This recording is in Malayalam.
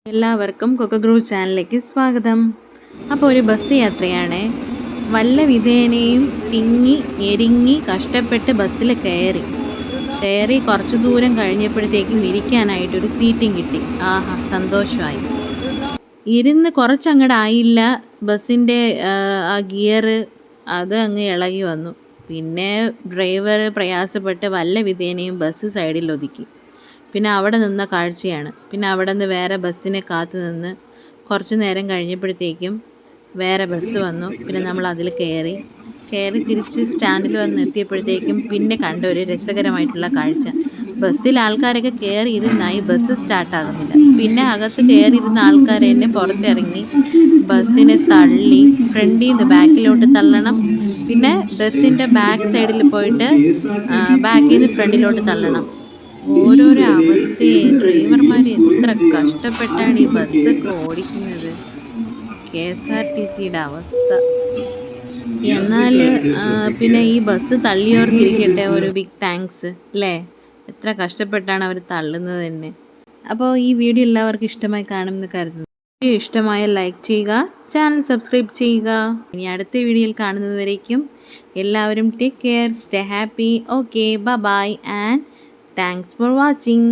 എല്ലാവർക്കും കൊക്കഗ്രൂ ചാനലിലേക്ക് സ്വാഗതം. അപ്പോൾ ഒരു ബസ് യാത്രയാണ്. വല്ല വിധേനയും തിങ്ങി ഞെരുങ്ങി കഷ്ടപ്പെട്ട് ബസ്സിൽ കയറി കുറച്ച് ദൂരം കഴിഞ്ഞപ്പോഴത്തേക്കും ഇരിക്കാനായിട്ടൊരു സീറ്റും കിട്ടി. ആഹാ, സന്തോഷമായി. ഇരുന്ന് കുറച്ചങ്ങടായില്ല, ബസ്സിൻ്റെ ആ ഗിയർ അത് അങ്ങ് ഇളകി വന്നു. പിന്നെ ഡ്രൈവർ പ്രയാസപ്പെട്ട് വല്ല വിധേനയും ബസ് സൈഡിൽ ഒതുക്കി. പിന്നെ അവിടെ നിന്ന കാഴ്ചയാണ്. പിന്നെ അവിടെ നിന്ന് വേറെ ബസ്സിനെ കാത്തു നിന്ന് കുറച്ച് നേരം കഴിഞ്ഞപ്പോഴത്തേക്കും വേറെ ബസ് വന്നു. പിന്നെ നമ്മൾ അതിൽ കയറി തിരിച്ച് സ്റ്റാൻഡിൽ വന്ന് എത്തിയപ്പോഴത്തേക്കും പിന്നെ കണ്ട ഒരു രസകരമായിട്ടുള്ള കാഴ്ച. ബസ്സിൽ ആൾക്കാരൊക്കെ കയറി ഇരുന്നായി, ബസ് സ്റ്റാർട്ടാകുന്നില്ല. പിന്നെ അകത്ത് കയറിയിരുന്ന ആൾക്കാർ തന്നെ പുറത്തിറങ്ങി ബസ്സിനെ തള്ളി ഫ്രണ്ടിൽ നിന്ന് ബാക്കിലോട്ട് തള്ളണം. പിന്നെ ബസ്സിൻ്റെ ബാക്ക് സൈഡിൽ പോയിട്ട് ബാക്കിൽ നിന്ന് ഫ്രണ്ടിലോട്ട് തള്ളണം. ഓരോരോ അവസ്ഥയെ ഡ്രൈവർമാർ എത്ര കഷ്ടപ്പെട്ടാണ് ഈ ബസ്സൊക്കെ ഓടിക്കുന്നത്. KSRTCയുടെ അവസ്ഥ. എന്നാൽ പിന്നെ ഈ ബസ് തള്ളിയവർക്കിരിക്കട്ടെ ഒരു ബിഗ് താങ്ക്സ് അല്ലേ. എത്ര കഷ്ടപ്പെട്ടാണ് അവർ തള്ളുന്നത് തന്നെ. അപ്പോൾ ഈ വീഡിയോ എല്ലാവർക്കും ഇഷ്ടമായി കാണുമെന്ന് കരുതുന്നു. വീഡിയോ ഇഷ്ടമായ ലൈക്ക് ചെയ്യുക, ചാനൽ സബ്സ്ക്രൈബ് ചെയ്യുക. ഇനി അടുത്ത വീഡിയോയിൽ കാണുന്നത് വരേക്കും എല്ലാവരും take care, stay happy. Okay, bye bye and thanks for watching.